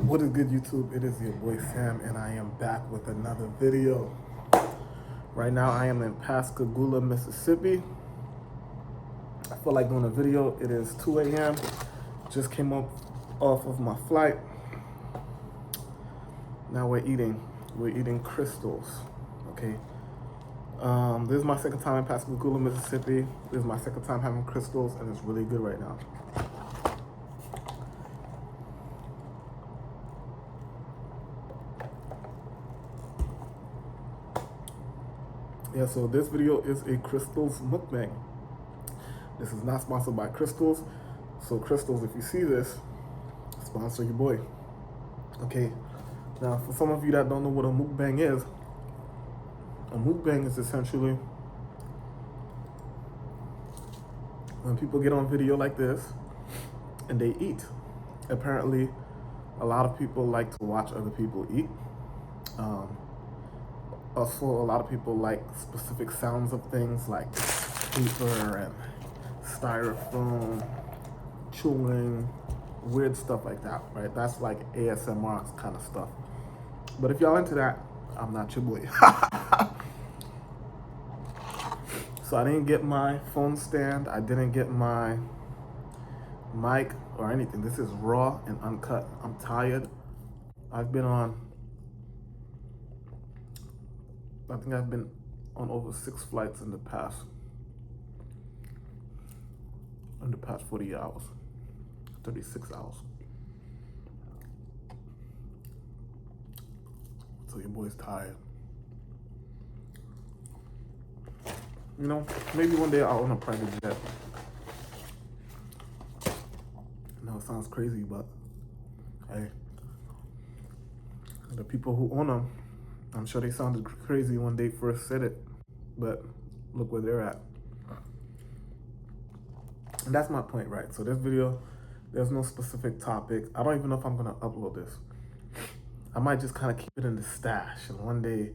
What is good, YouTube? It is your boy Sam, and I am back with another video. Right now, I am in Pascagoula, Mississippi. I feel like doing a video. It is 2 a.m. Just came up off of my flight. Now we're eating. We're eating KRYSTALs. Okay. This is my second time in Pascagoula, Mississippi. This is my second time having KRYSTALs, and it's really good right now. Yeah, so this video is a KRYSTALs mukbang. This is not sponsored by KRYSTALs. So KRYSTALs, if you see this, sponsor your boy. Okay. Now, for some of you that don't know what a mukbang is essentially when people get on video like this and they eat. Apparently, a lot of people like to watch other people eat. Also, a lot of people like specific sounds of things like paper and styrofoam, chewing, weird stuff like that, right? That's like ASMR kind of stuff. But if y'all into that, I'm not your boy. So I didn't get my phone stand. I didn't get my mic or anything. This is raw and uncut. I'm tired. I think I've been on over 6 flights in the past 40 hours, 36 hours. So your boy's tired. You know, maybe one day I'll own a private jet. I know it sounds crazy, but hey, the people who own them, I'm sure they sounded crazy when they first said it, but look where they're at. And that's my point, right? So this video, there's no specific topic. I don't even know if I'm gonna upload this. I might just kind of keep it in the stash, and one day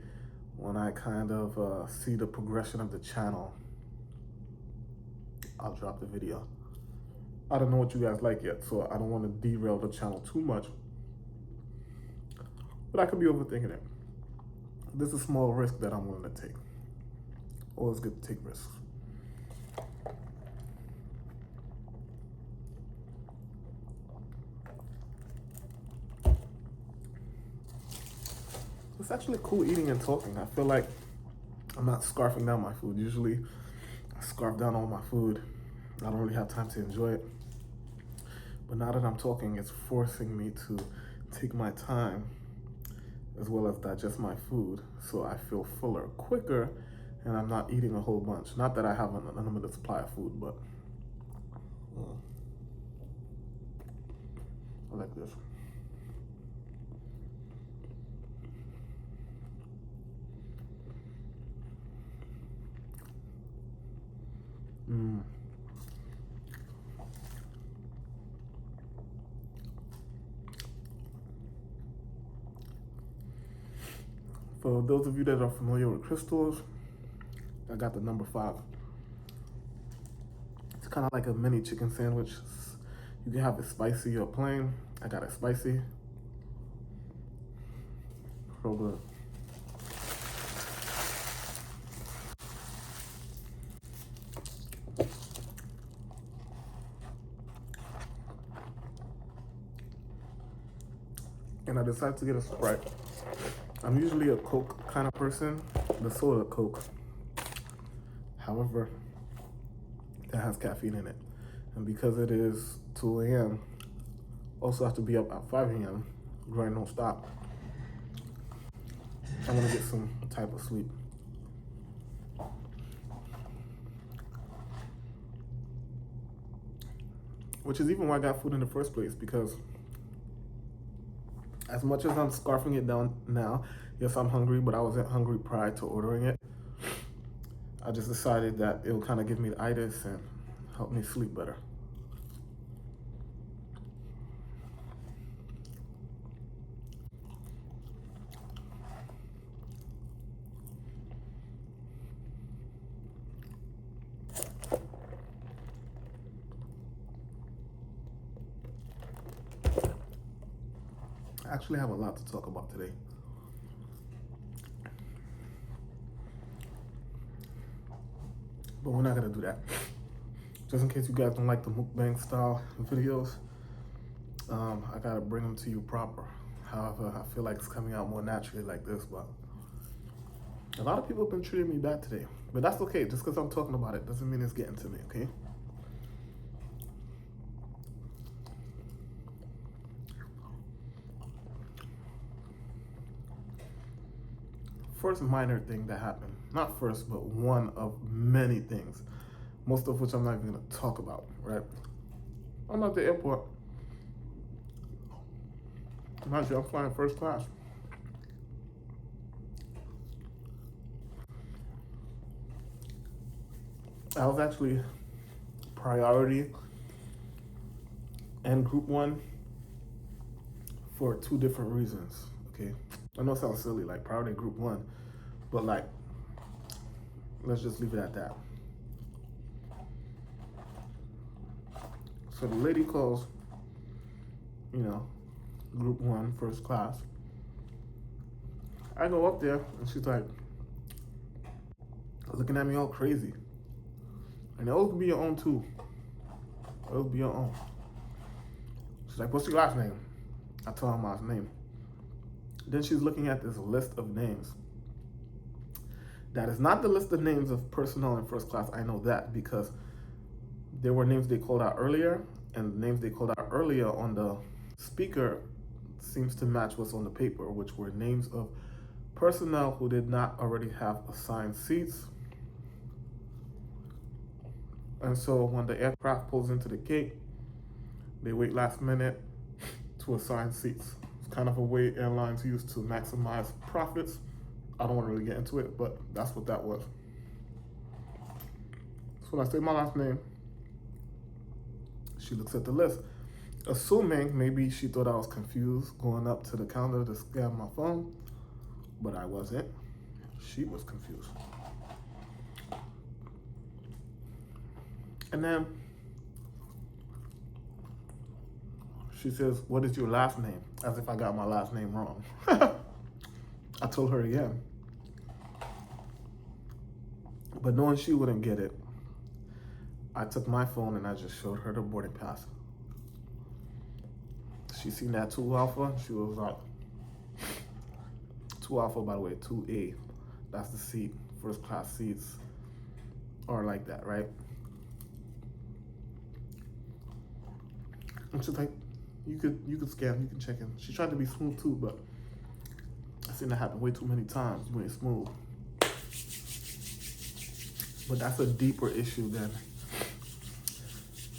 when I kind of see the progression of the channel, I'll drop the video. I don't know what you guys like yet, so I don't want to derail the channel too much, but I could be overthinking it. This is a small risk that I'm willing to take. Always good to take risks. It's actually cool eating and talking. I feel like I'm not scarfing down my food. Usually I scarf down all my food. I don't really have time to enjoy it. But now that I'm talking, it's forcing me to take my time as well as digest my food, so I feel fuller quicker and I'm not eating a whole bunch. Not that I have an unlimited supply of food, but I like this. For those of you that are familiar with KRYSTALs, I got the number 5. It's kind of like a mini chicken sandwich. You can have it spicy or plain. I got it spicy. Real good. And I decided to get a Sprite. I'm usually a Coke kind of person, the soda Coke. However, that has caffeine in it. And because it is 2 a.m., also have to be up at 5 a.m., grind don't stop. I'm gonna get some type of sleep. Which is even why I got food in the first place, because as much as I'm scarfing it down now, yes, I'm hungry, but I wasn't hungry prior to ordering it. I just decided that it will kind of give me the itis and help me sleep better. I actually have a lot to talk about today. But we're not gonna do that. Just in case you guys don't like the mukbang style videos, I gotta bring them to you proper. However, I feel like it's coming out more naturally like this, but a lot of people have been treating me bad today. But that's okay, just because I'm talking about it doesn't mean it's getting to me, okay? First minor thing that happened, not first, but one of many things, most of which I'm not even gonna talk about, right? I'm at the airport. Mind you, I'm flying first class. I was actually priority and group one for two different reasons, okay? I know it sounds silly, like priority and group one, but like, let's just leave it at that. So the lady calls, group one, first class. I go up there and she's like, looking at me all crazy. And it'll be your own too. It'll be your own. She's like, what's your last name? I tell her my last name. Then she's looking at this list of names. That is not the list of names of personnel in first class. I know that because there were names they called out earlier, and the names they called out earlier on the speaker seems to match what's on the paper, which were names of personnel who did not already have assigned seats. And so when the aircraft pulls into the gate, they wait last minute to assign seats. It's kind of a way airlines use to maximize profits. I don't want to really get into it, but that's what that was. So when I say my last name, she looks at the list, assuming maybe she thought I was confused going up to the counter to scan my phone, but I wasn't. She was confused. And then she says, what is your last name? As if I got my last name wrong. I told her again. But knowing she wouldn't get it, I took my phone and I just showed her the boarding pass. She seen that 2 Alpha. She was like, 2 Alpha, by the way, 2A. That's the seat. First class seats are like that, right? And she's like, you could scan, you can check in. She tried to be smooth too, but I've seen that happen way too many times. You ain't smooth. But that's a deeper issue than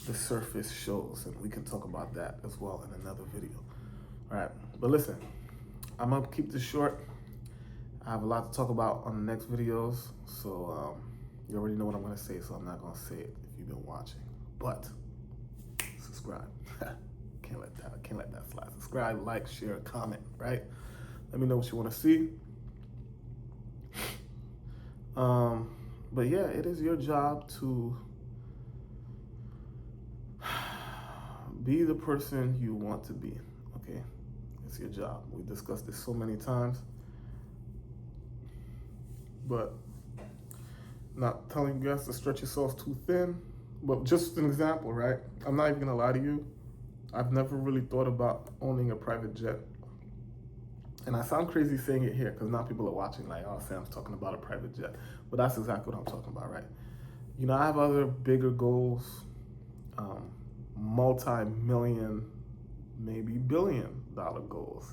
the surface shows, and we can talk about that as well in another video. All right, but listen, I'm gonna keep this short. I have a lot to talk about on the next videos, so you already know what I'm gonna say, so I'm not gonna say it if you've been watching. But subscribe. Can't let that slide. Subscribe, like, share, comment, right? Let me know what you want to see. But yeah, it is your job to be the person you want to be, okay? It's your job. We discussed this so many times, but not telling you guys to stretch yourselves too thin, but just an example, right? I'm not even gonna lie to you. I've never really thought about owning a private jet. And I sound crazy saying it here because now people are watching like, oh, Sam's talking about a private jet. But that's exactly what I'm talking about, right? You know, I have other bigger goals, multi-million, maybe billion-dollar goals,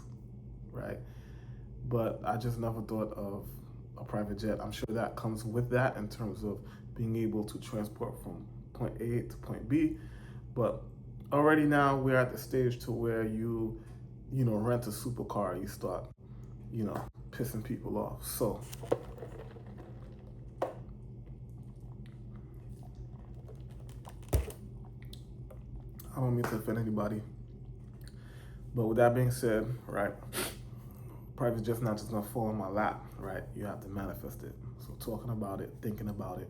right? But I just never thought of a private jet. I'm sure that comes with that in terms of being able to transport from point A to point B. But already now we're at the stage to where you rent a supercar, you start, pissing people off. So I don't mean to offend anybody. But with that being said, right, private jet's not just gonna fall in my lap, right? You have to manifest it. So talking about it, thinking about it,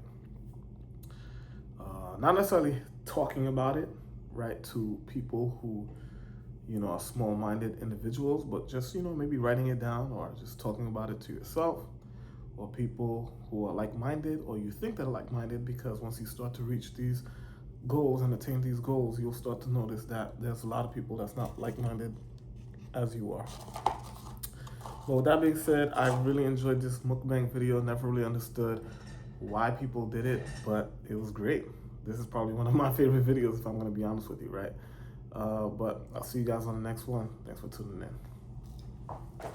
not necessarily talking about it, right, to people who, small-minded individuals, but just, maybe writing it down or just talking about it to yourself or people who are like-minded or you think they're like-minded, because once you start to reach these goals and attain these goals, you'll start to notice that there's a lot of people that's not like-minded as you are. Well, with that being said, I really enjoyed this mukbang video. Never really understood why people did it, but it was great. This is probably one of my favorite videos, if I'm going to be honest with you, right? But I'll see you guys on the next one. Thanks for tuning in.